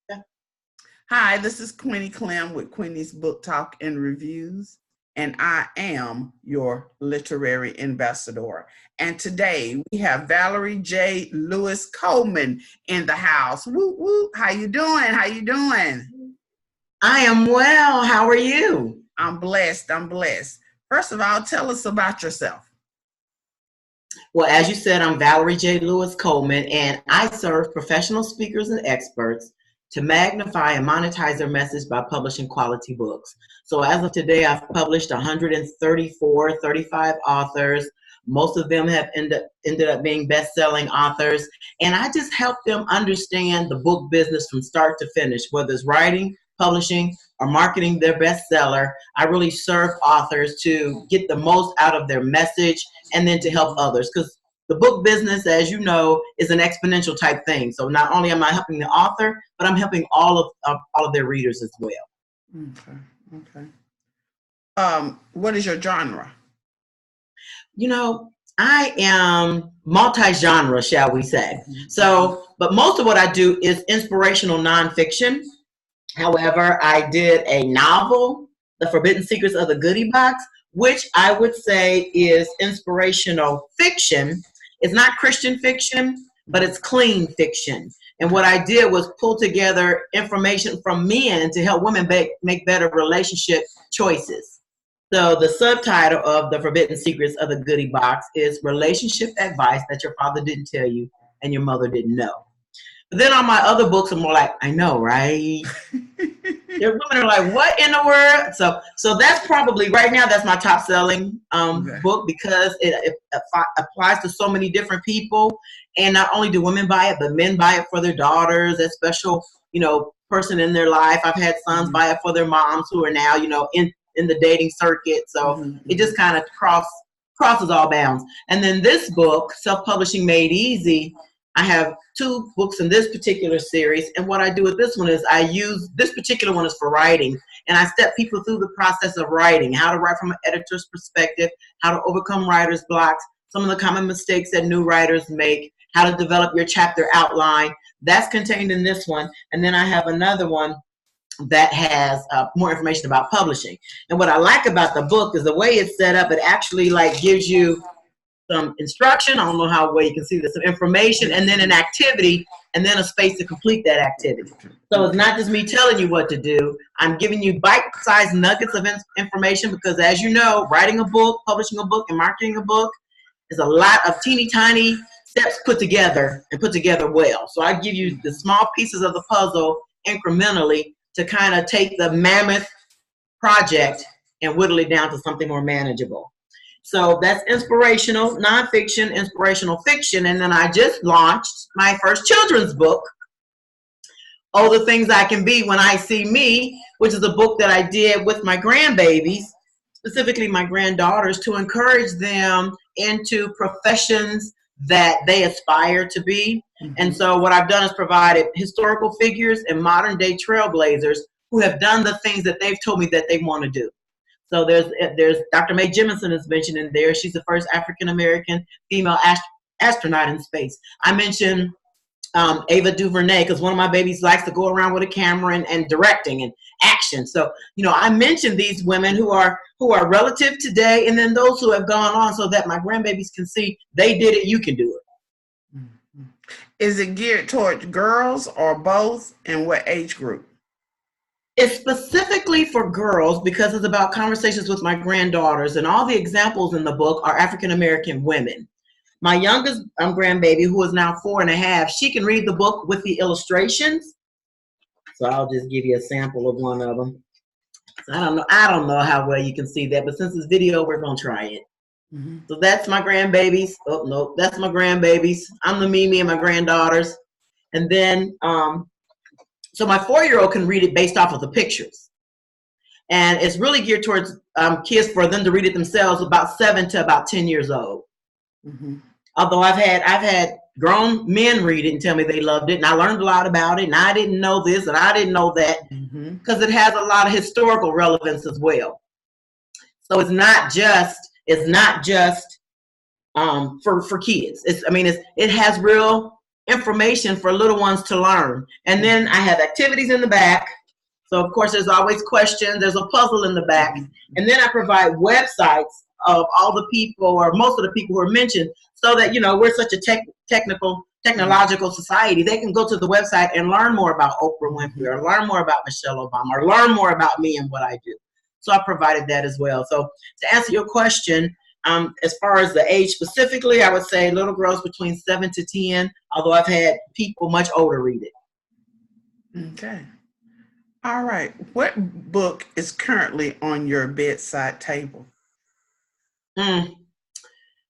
Yeah. Hi, this is Queenie Clem with Queenie's Book Talk and Reviews, and I am your literary ambassador. And today we have Valerie J. Lewis Coleman in the house. Woo woo! How you doing? How you doing? I am well. How are you? I'm blessed. I'm blessed. First of all, tell us about yourself. Well, as you said, I'm Valerie J. Lewis Coleman, and I serve professional speakers and experts to magnify and monetize their message by publishing quality books. So as of today, I've published 134, 35 authors. Most of them have ended up being best-selling authors. And I just help them understand the book business from start to finish, whether it's writing, publishing, or marketing their bestseller. I really serve authors to get the most out of their message and then to help others. Because the book business, as you know, is an exponential type thing. So not only am I helping the author, but I'm helping all of their readers as well. Okay. Okay. What is your genre? You know, I am multi-genre, shall we say. So, but most of what I do is inspirational nonfiction. However, I did a novel, The Forbidden Secrets of the Goodie Box, which I would say is inspirational fiction. It's not Christian fiction, but it's clean fiction. And what I did was pull together information from men to help women make better relationship choices. So the subtitle of The Forbidden Secrets of the Goodie Box is Relationship Advice That Your Father Didn't Tell You and Your Mother Didn't Know. But then on my other books, I'm more like, I know, right? There women are like, what in the world? So that's probably right now. That's my top selling book because it applies to so many different people, and not only do women buy it, but men buy it for their daughters, a special person in their life. I've had sons buy it for their moms who are now in the dating circuit. So it just kind of crosses all bounds. And then this book, Self Publishing Made Easy. I have two books in this particular series, and what I do with this one is I use this particular one is for writing, and I step people through the process of writing, how to write from an editor's perspective, how to overcome writer's blocks, some of the common mistakes that new writers make, how to develop your chapter outline. That's contained in this one, and then I have another one that has more information about publishing. And what I like about the book is the way it's set up. It actually gives you some instruction. I don't know how well you can see this, some information, and then an activity, and then a space to complete that activity. So it's not just me telling you what to do. I'm giving you bite-sized nuggets of information because, as you know, writing a book, publishing a book, and marketing a book is a lot of teeny tiny steps put together and put together well. So I give you the small pieces of the puzzle incrementally to kind of take the mammoth project and whittle it down to something more manageable. So that's inspirational nonfiction, inspirational fiction. And then I just launched my first children's book, Oh, the Things I Can Be When I See Me, which is a book that I did with my grandbabies, specifically my granddaughters, to encourage them into professions that they aspire to be. And so what I've done is provided historical figures and modern day trailblazers who have done the things that they've told me that they want to do. So there's Dr. Mae Jemison is mentioned in there. She's the first African-American female astronaut in space. I mentioned Ava DuVernay because one of my babies likes to go around with a camera and directing and action. So, I mentioned these women who are relative today, and then those who have gone on so that my grandbabies can see they did it, you can do it. Is it geared toward girls or both, and what age group? It's specifically for girls because it's about conversations with my granddaughters, and all the examples in the book are African-American women. My youngest grandbaby, who is now 4.5, she can read the book with the illustrations. So I'll just give you a sample of one of them. So I don't know how well you can see that, but since it's video, we're gonna try it. So that's my grandbabies. Oh no, that's my grandbabies. I'm the Mimi and my granddaughters. And then so my 4-year-old can read it based off of the pictures. And it's really geared towards kids for them to read it themselves, about 7 to about 10 years old. Although I've had grown men read it and tell me they loved it, and I learned a lot about it, and I didn't know this and I didn't know that, because it has a lot of historical relevance as well. So it's not just for kids. It has real information for little ones to learn. And then I have activities in the back. So of course there's always questions. There's a puzzle in the back. And then I provide websites of all the people or most of the people who are mentioned, so that, you know, we're such a technological society. They can go to the website and learn more about Oprah Winfrey, or learn more about Michelle Obama, or learn more about me and what I do. So I provided that as well. So to answer your question, as far as the age specifically, I would say little girls between 7 to 10, although I've had people much older read it. Okay. All right. What book is currently on your bedside table? Well,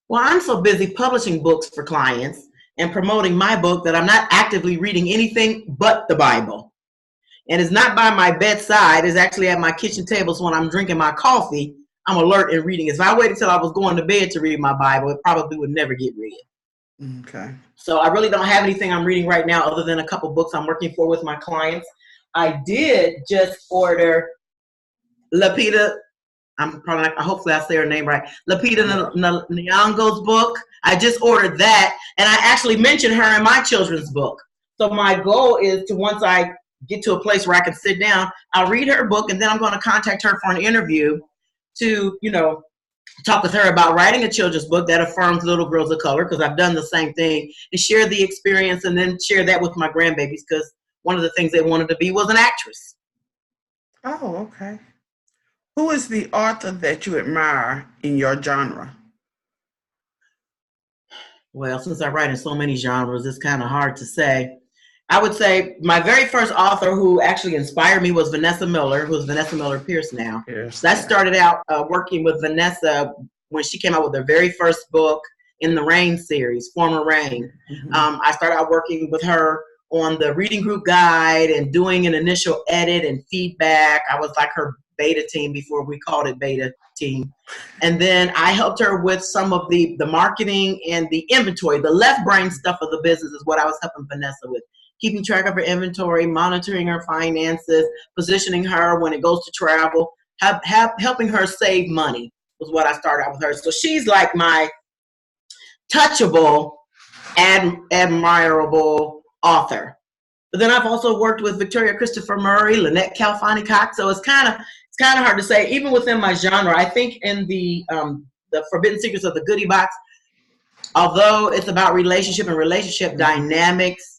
I'm so busy publishing books for clients and promoting my book that I'm not actively reading anything but the Bible. And it's not by my bedside. It's actually at my kitchen table. So when I'm drinking my coffee, I'm alert and reading. If I waited till I was going to bed to read my Bible, it probably would never get read. Okay. So I really don't have anything I'm reading right now other than a couple books I'm working for with my clients. I did just order Lapita. Hopefully I say her name right. Lapita Nyong'o's book. I just ordered that, and I actually mentioned her in my children's book. So my goal is to, once I get to a place where I can sit down, I'll read her book, and then I'm going to contact her for an interview to, you know, talk with her about writing a children's book that affirms little girls of color, because I've done the same thing, and share the experience, and then share that with my grandbabies, because one of the things they wanted to be was an actress. Oh, okay. Who is the author that you admire in your genre? Well, since I write in so many genres, it's kind of hard to say. I would say my very first author who actually inspired me was Vanessa Miller, who's Vanessa Miller Pierce now. Yes. So I started out working with Vanessa when she came out with her very first book in the Rain series, Former Rain. I started out working with her on the reading group guide and doing an initial edit and feedback. I was like her beta team before we called it beta team. And then I helped her with some of the marketing and the inventory. The left brain stuff of the business is what I was helping Vanessa with. Keeping track of her inventory, monitoring her finances, positioning her when it goes to travel, helping her save money was what I started out with her. So she's like my touchable, admirable author. But then I've also worked with Victoria Christopher Murray, Lynette Calfani Cox. So it's kind of hard to say. Even within my genre, I think in the Forbidden Secrets of the Goodie Box, although it's about relationship and relationship dynamics,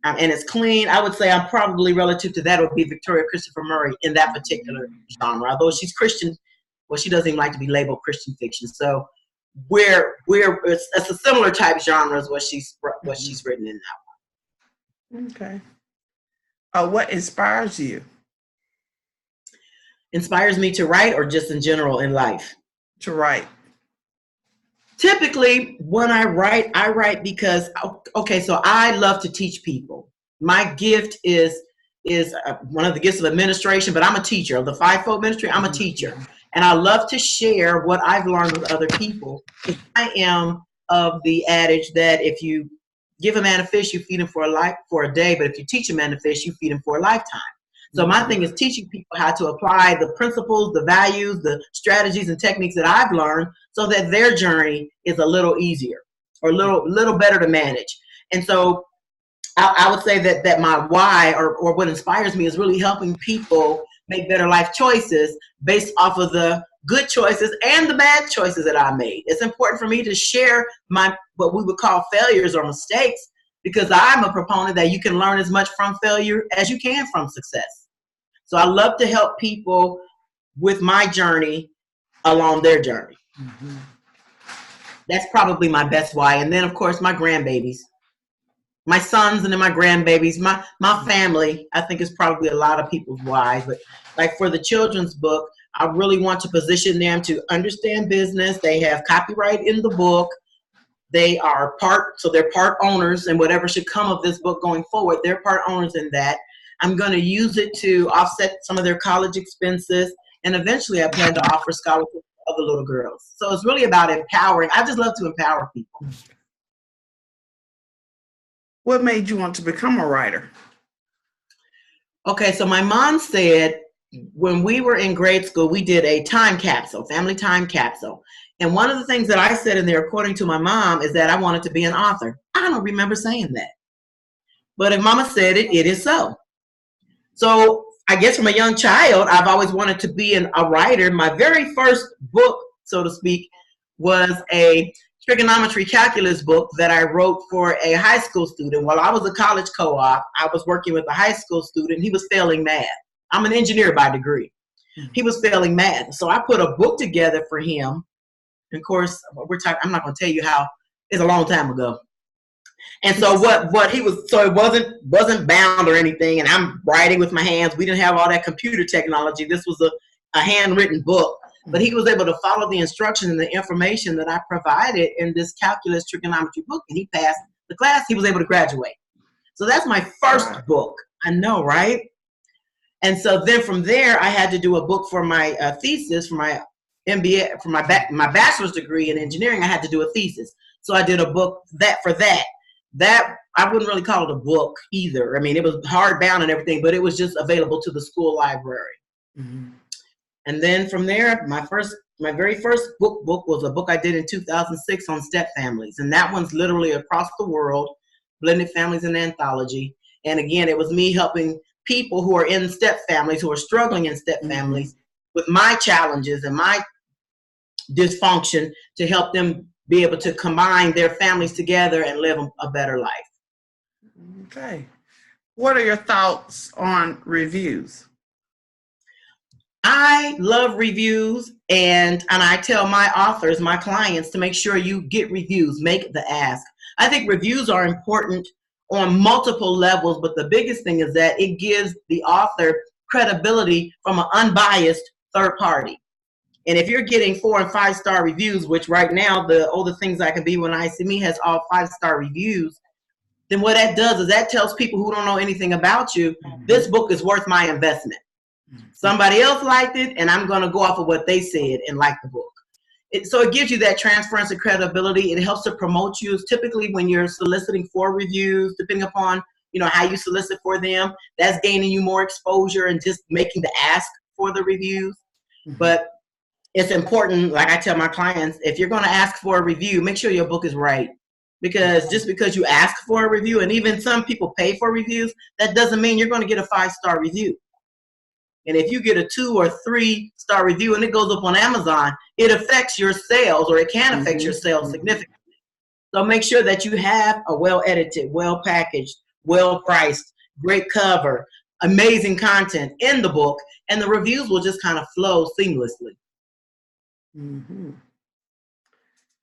and it's clean, I would say I'm probably, relative to that, would be Victoria Christopher Murray in that particular genre. Although she's Christian, well, she doesn't even like to be labeled Christian fiction. So it's a similar type genre as what she's written in that one. Okay. What inspires you? Inspires me to write, or just in general in life? To write. Typically, when I write because, okay, so I love to teach people. My gift is one of the gifts of administration, but I'm a teacher. Of the fivefold ministry, I'm a teacher. And I love to share what I've learned with other people. I am of the adage that if you give a man a fish, you feed him for a day, but if you teach a man to fish, you feed him for a lifetime. So my thing is teaching people how to apply the principles, the values, the strategies and techniques that I've learned, so that their journey is a little easier or a little better to manage. And so I would say that my why, or what inspires me, is really helping people make better life choices based off of the good choices and the bad choices that I made. It's important for me to share what we would call failures or mistakes, because I'm a proponent that you can learn as much from failure as you can from success. So I love to help people with my journey along their journey. That's probably my best why. And then, of course, my grandbabies, my sons, and then my grandbabies, my family, I think is probably a lot of people's why. But like for the children's book, I really want to position them to understand business. They have copyright in the book. They're part owners, and whatever should come of this book going forward, they're part owners in that. I'm going to use it to offset some of their college expenses, and eventually I plan to offer scholarships to other little girls. So it's really about empowering. I just love to empower people. What made you want to become a writer? Okay, so my mom said when we were in grade school, we did a time capsule, family time capsule. And one of the things that I said in there, according to my mom, is that I wanted to be an author. I don't remember saying that. But if mama said it, it is so. So I guess from a young child, I've always wanted to be a writer. My very first book, so to speak, was a trigonometry calculus book that I wrote for a high school student. While I was a college co-op, I was working with a high school student. He was failing math. I'm an engineer by degree. He was failing math. So I put a book together for him. And of course, I'm not going to tell you how, it's a long time ago. And so what he was, so it wasn't bound or anything, and I'm writing with my hands. We didn't have all that computer technology. This was a handwritten book, but he was able to follow the instructions and the information that I provided in this calculus trigonometry book, and he passed the class. He was able to graduate. So that's my first book. I know, right? And so then from there, I had to do a book for my thesis, for my MBA, for my bachelor's degree in engineering. I had to do a thesis. So I did a book for that. That I wouldn't really call it a book either. I mean, it was hardbound and everything, but it was just available to the school library. Mm-hmm. And then from there, my very first book was a book I did in 2006 on step families, and that one's literally across the world, blended families and anthology. And again, it was me helping people who are in step families, who are struggling in step families, with my challenges and my dysfunction, to help them be able to combine their families together and live a better life. Okay. What are your thoughts on reviews? I love reviews, and I tell my authors, my clients, to make sure you get reviews, make the ask. I think reviews are important on multiple levels, but the biggest thing is that it gives the author credibility from an unbiased third party. And if you're getting 4- and 5-star reviews, which right now the All the Things I Can Be When I See Me has all 5-star reviews, then what that does is that tells people who don't know anything about you, this book is worth my investment. Somebody else liked it, and I'm going to go off of what they said and like the book. So it gives you that transference of credibility. It helps to promote you. Typically, when you're soliciting for reviews, depending upon how you solicit for them, that's gaining you more exposure and just making the ask for the reviews. But it's important, like I tell my clients, if you're going to ask for a review, make sure your book is right. Because just because you ask for a review, and even some people pay for reviews, that doesn't mean you're going to get a 5-star review. And if you get a 2- or 3-star review and it goes up on Amazon, it affects your sales, or it can affect your sales significantly. So make sure that you have a well-edited, well-packaged, well-priced, great cover, amazing content in the book, and the reviews will just kind of flow seamlessly. Mm-hmm.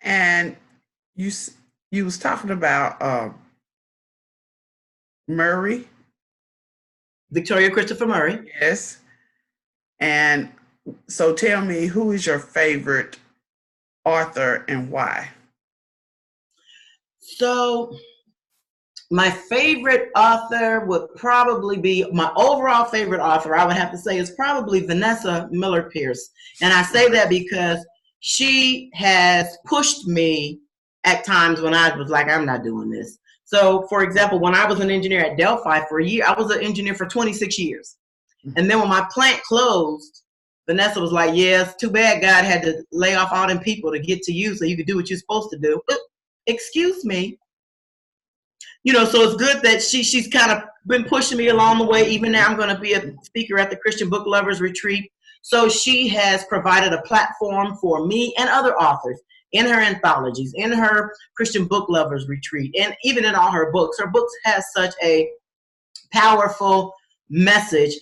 And you was talking about Murray. Victoria Christopher Murray. Yes. And so tell me, who is your favorite author and why? So my favorite author would probably be, my overall favorite author, I would have to say, is probably Vanessa Miller Pierce. And I say that because she has pushed me at times when I was like, I'm not doing this. So, for example, when I was an engineer at Delphi for a year, I was an engineer for 26 years. And then when my plant closed, Vanessa was like, yeah, it's too bad God had to lay off all them people to get to you so you could do what you're supposed to do. Excuse me. So it's good that she's kind of been pushing me along the way. Even now I'm going to be a speaker at the Christian Book Lovers Retreat. So she has provided a platform for me and other authors in her anthologies, in her Christian Book Lovers Retreat, and even in all her books. Her books has such a powerful message.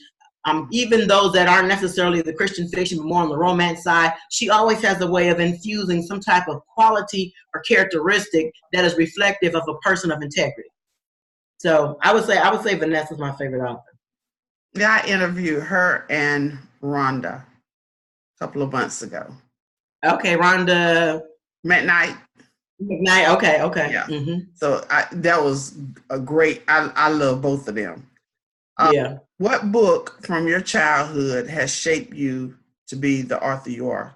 Even those that aren't necessarily the Christian fiction, but more on the romance side, she always has a way of infusing some type of quality or characteristic that is reflective of a person of integrity. So I would say Vanessa's my favorite author. Yeah, I interviewed her and Rhonda a couple of months ago. Okay, Rhonda McKnight. Okay. Yeah. Mm-hmm. So that was a great. I love both of them. Yeah. What book from your childhood has shaped you to be the author you are?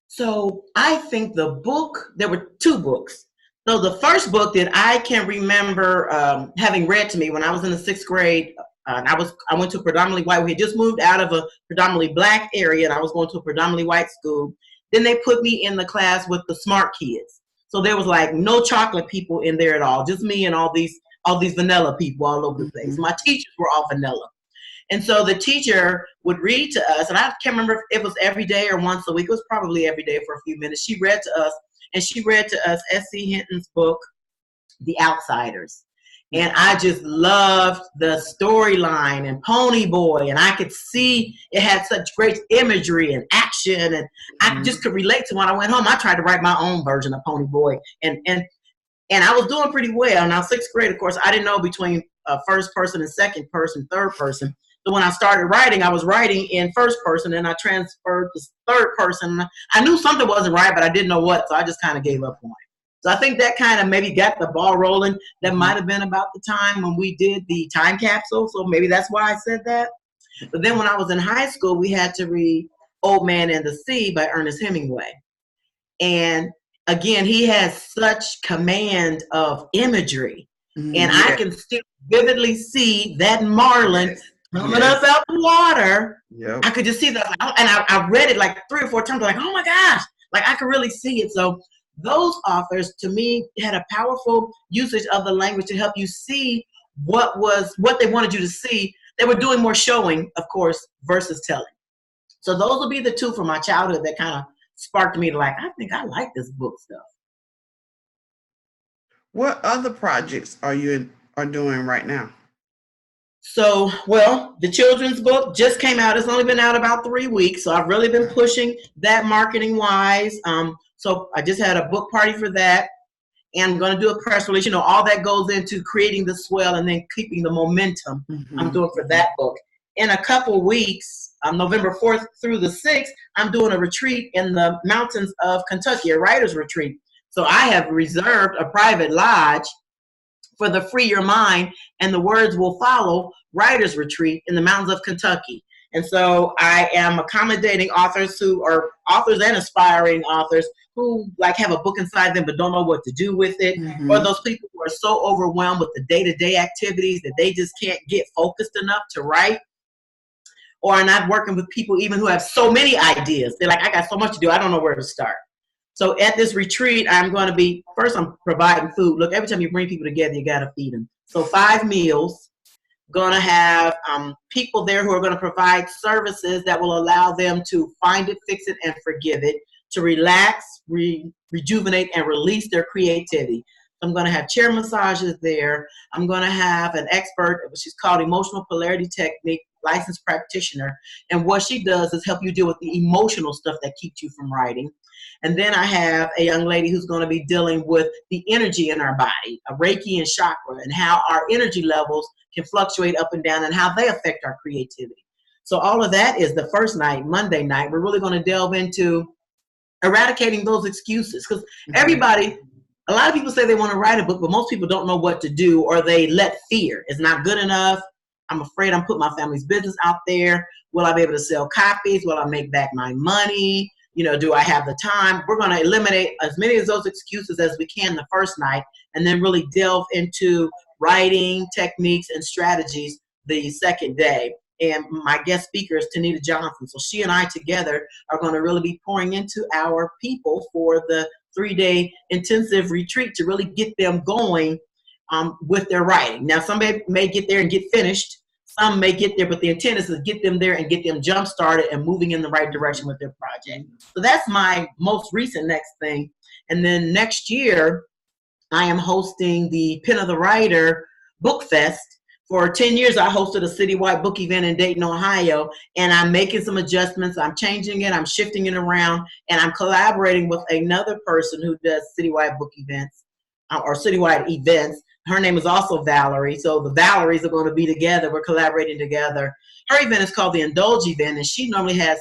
So I think there were 2 books. So the first book that I can remember having read to me when I was in the 6th grade, I went to a predominantly white. We had just moved out of a predominantly black area, and I was going to a predominantly white school. Then they put me in the class with the smart kids. So there was like no chocolate people in there at all, just me and all these all these vanilla people all over the place. My teachers were all vanilla. And so the teacher would read to us, and I can't remember if it was every day or once a week. It was probably every day for a few minutes. She read to us, and she read to us S.C. Hinton's book, The Outsiders. And I just loved the storyline and Pony Boy, and I could see it had such great imagery and action, and I just could relate to when I went home. I tried to write my own version of Pony Boy, and I was doing pretty well. Now, sixth grade, of course, I didn't know between first person and second person, third person. So when I started writing, I was writing in first person, and I transferred to third person. I knew something wasn't right, but I didn't know what, so I just kind of gave up on it. So I think that kind of maybe got the ball rolling. That might have been about the time when we did the time capsule, so maybe that's why I said that. But then when I was in high school, we had to read Old Man and the Sea by Ernest Hemingway. And again, he has such command of imagery. And I can still vividly see that marlin coming up out the water. I could just see that. And I read it like 3 or 4 times, like, oh my gosh, like I could really see it. So those authors, to me, had a powerful usage of the language to help you see what they wanted you to see. They were doing more showing, of course, versus telling. So those will be the two from my childhood that kind of sparked me to like, I think I like this book stuff. What other projects are you doing right now? So, well, the children's book just came out. It's only been out about 3 weeks. So I've really been pushing that marketing wise. So I just had a book party for that. And I'm going to do a press release. You know, all that goes into creating the swell and then keeping the momentum I'm doing for that book. In a couple weeks, November 4th through the 6th, I'm doing a retreat in the mountains of Kentucky, a writer's retreat. So I have reserved a private lodge for the Free Your Mind and the Words Will Follow writer's retreat in the mountains of Kentucky. And so I am accommodating authors who are authors and aspiring authors who like have a book inside them but don't know what to do with it, or those people who are so overwhelmed with the day-to-day activities that they just can't get focused enough to write, or are not working with people even who have so many ideas. They're like, I got so much to do, I don't know where to start. So at this retreat, I'm going to be, first I'm providing food. Look, every time you bring people together, you got to feed them. So 5 meals. Going to have people there who are going to provide services that will allow them to find it, fix it, and forgive it, to relax, rejuvenate, and release their creativity. I'm going to have chair massages there. I'm going to have an expert, she's called Emotional Polarity Technique, licensed practitioner. And what she does is help you deal with the emotional stuff that keeps you from writing. And then I have a young lady who's going to be dealing with the energy in our body, a Reiki and chakra, and how our energy levels can fluctuate up and down and how they affect our creativity. So all of that is the first night, Monday night. We're really going to delve into eradicating those excuses, because everybody, a lot of people say they want to write a book, but most people don't know what to do, or they let fear. It's not good enough. I'm afraid I'm putting my family's business out there. Will I be able to sell copies? Will I make back my money? You know, do I have the time? We're going to eliminate as many of those excuses as we can the first night, and then really delve into writing techniques and strategies the second day. And my guest speaker is Tanita Johnson. So she and I together are going to really be pouring into our people for the 3-day intensive retreat to really get them going with their writing. Now, somebody may get there and get finished. Some may get there, but the intent is to get them there and get them jump started and moving in the right direction with their project. So that's my most recent next thing. And then next year, I am hosting the Pen of the Writer Book Fest. For 10 years, I hosted a citywide book event in Dayton, Ohio, and I'm making some adjustments. I'm changing it. I'm shifting it around, and I'm collaborating with another person who does citywide book events or citywide events. Her name is also Valerie. So the Valeries are going to be together. We're collaborating together. Her event is called the Indulge event, and she normally has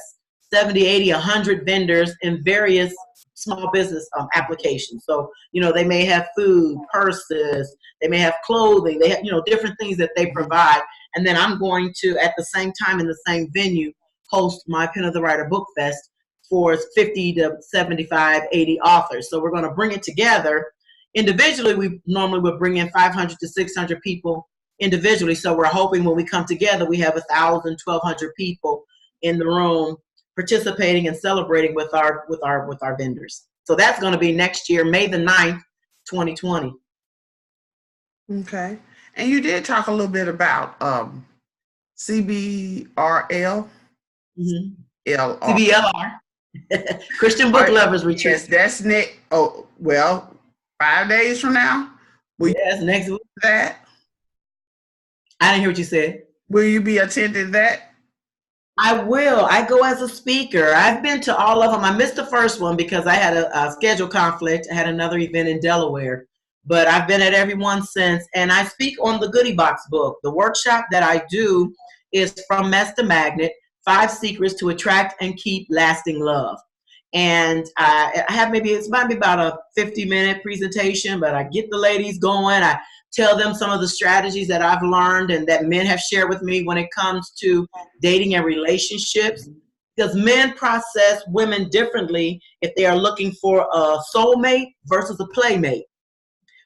70, 80, 100 vendors in various small business applications. So, you know, they may have food, purses, they may have clothing, they have, you know, different things that they provide. And then I'm going to, at the same time in the same venue, host my Pen of the Writer Book Fest for 50 to 75, 80 authors. So we're going to bring it together. Individually, we normally would bring in 500 to 600 people individually. So we're hoping when we come together, we have 1,000, 1,200 people in the room participating and celebrating with our vendors. So that's going to be next year, May the 9th, 2020. Okay. And you did talk a little bit about CBRL. CBLR. Christian Book Lovers Retreat. Yes, that's next. Oh, well, 5 days from now. Yes, next week. That? I didn't hear what you said. Will you be attending that? I will. I go as a speaker. I've been to all of them. I missed the first one because I had a schedule conflict. I had another event in Delaware. But I've been at every one since. And I speak on the Goodie Box book. The workshop that I do is From Mess to Magnet, 5 Secrets to Attract and Keep Lasting Love. And I have it might be about a 50-minute presentation, but I get the ladies going. I tell them some of the strategies that I've learned and that men have shared with me when it comes to dating and relationships. Because men process women differently if they are looking for a soulmate versus a playmate.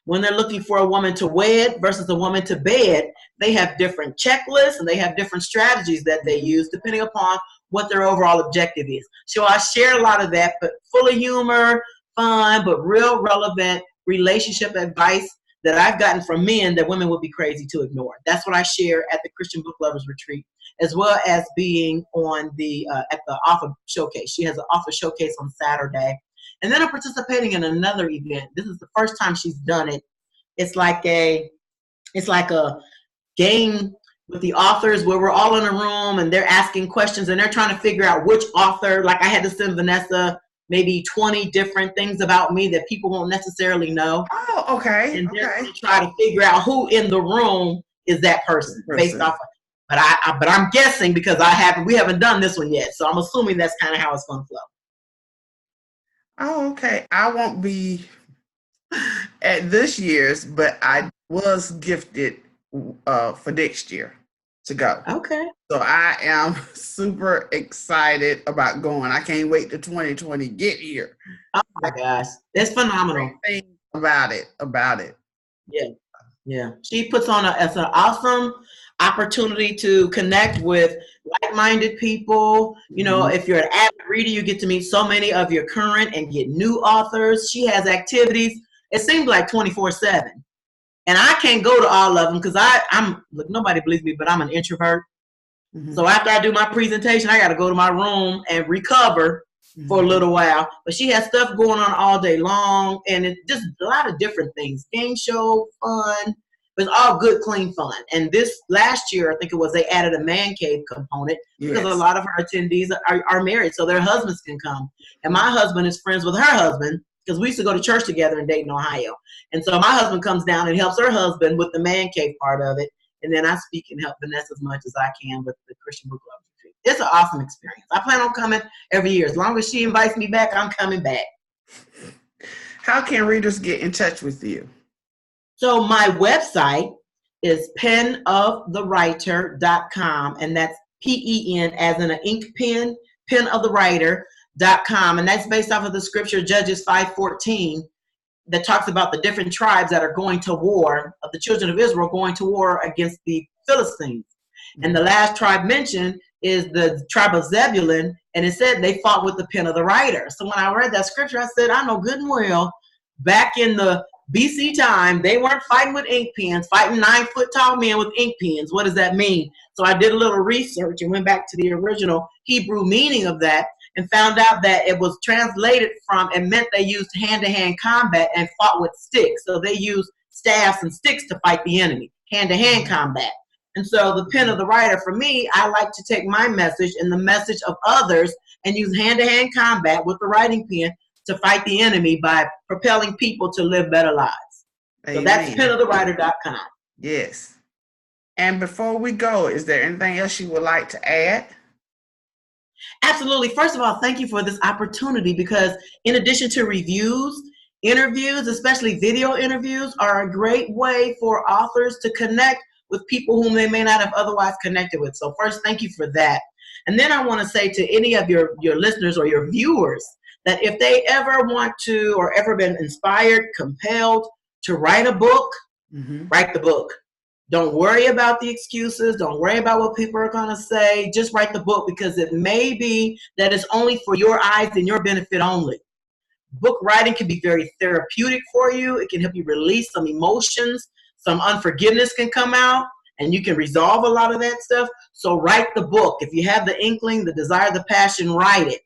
When they're looking for a woman to wed versus a woman to bed, they have different checklists and they have different strategies that they use depending upon what their overall objective is. So I share a lot of that, but full of humor, fun, but real relevant relationship advice that I've gotten from men that women would be crazy to ignore. That's what I share at the Christian Book Lovers Retreat, as well as being on the at the author showcase. She has an author showcase on Saturday. And then I'm participating in another event. This is the first time she's done it. It's like a game with the authors where we're all in a room and they're asking questions and they're trying to figure out which author. Like I had to send Vanessa maybe 20 different things about me that people won't necessarily know. Oh, okay. And they're going to try to figure out who in the room is that person based off of. But I'm guessing because we haven't done this one yet. So I'm assuming that's kind of how it's going to flow. Oh, okay. I won't be at this year's, but I was gifted for next year to go. Okay. So I am super excited about going. I can't wait till 2020 get here. Oh my gosh, it's phenomenal. Thing about it. Yeah. She puts on it's an awesome opportunity to connect with like-minded people. You know, if you're an avid reader, you get to meet so many of your current and get new authors. She has activities. It seems like 24/7. And I can't go to all of them because look, nobody believes me, but I'm an introvert. So after I do my presentation, I got to go to my room and recover for a little while. But she has stuff going on all day long, and it's just a lot of different things. Game show, fun. It's all good, clean fun. And this last year, I think it was, they added a man cave component because a lot of her attendees are married, so their husbands can come. And my husband is friends with her husband because we used to go to church together in Dayton, Ohio. And so my husband comes down and helps her husband with the man cave part of it. And then I speak and help Vanessa as much as I can with the Christian Book Lovers Retreat. It's an awesome experience. I plan on coming every year. As long as she invites me back, I'm coming back. How can readers get in touch with you? So my website is penofthewriter.com, and that's PEN as in an ink pen, penofthewriter.com, and that's based off of the scripture Judges 5:14 that talks about the different tribes that are going to war, of the children of Israel going to war against the Philistines. And the last tribe mentioned is the tribe of Zebulun, and it said they fought with the pen of the writer. So when I read that scripture, I said, I know good and well, back in the BC time, they weren't fighting with ink pens, fighting 9-foot-tall men with ink pens. What does that mean? So I did a little research and went back to the original Hebrew meaning of that and found out that it was translated from, it meant they used hand-to-hand combat and fought with sticks. So they used staffs and sticks to fight the enemy, hand-to-hand combat. And so the pen of the writer, for me, I like to take my message and the message of others and use hand-to-hand combat with the writing pen to fight the enemy by propelling people to live better lives. Amen. So that's penofthewriter.com. Yes. And before we go, is there anything else you would like to add? Absolutely. First of all, thank you for this opportunity, because in addition to reviews, interviews, especially video interviews, are a great way for authors to connect with people whom they may not have otherwise connected with. So first, thank you for that. And then I want to say to any of your listeners or your viewers that if they ever want to, or ever been inspired, compelled to write a book, write the book. Don't worry about the excuses. Don't worry about what people are going to say. Just write the book, because it may be that it's only for your eyes and your benefit only. Book writing can be very therapeutic for you. It can help you release some emotions, some unforgiveness can come out, and you can resolve a lot of that stuff. So write the book. If you have the inkling, the desire, the passion, write it.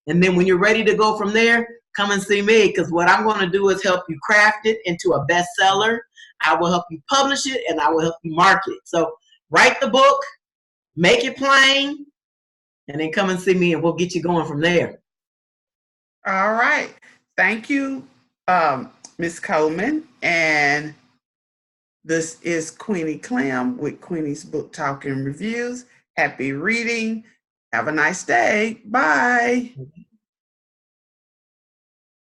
And then when you're ready to go from there, come and see me, because what I'm going to do is help you craft it into a bestseller. I will help you publish it, and I will help you market it. So write the book, make it plain, and then come and see me, and we'll get you going from there. All right. Thank you, Ms. Coleman. And this is Queenie Clem with Queenie's Book Talk and Reviews. Happy reading. Have a nice day. Bye.